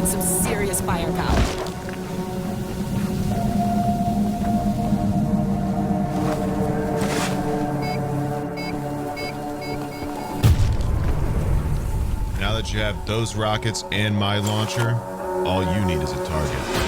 with some serious firepower. Now that you have those rockets and my launcher, all you need is a target.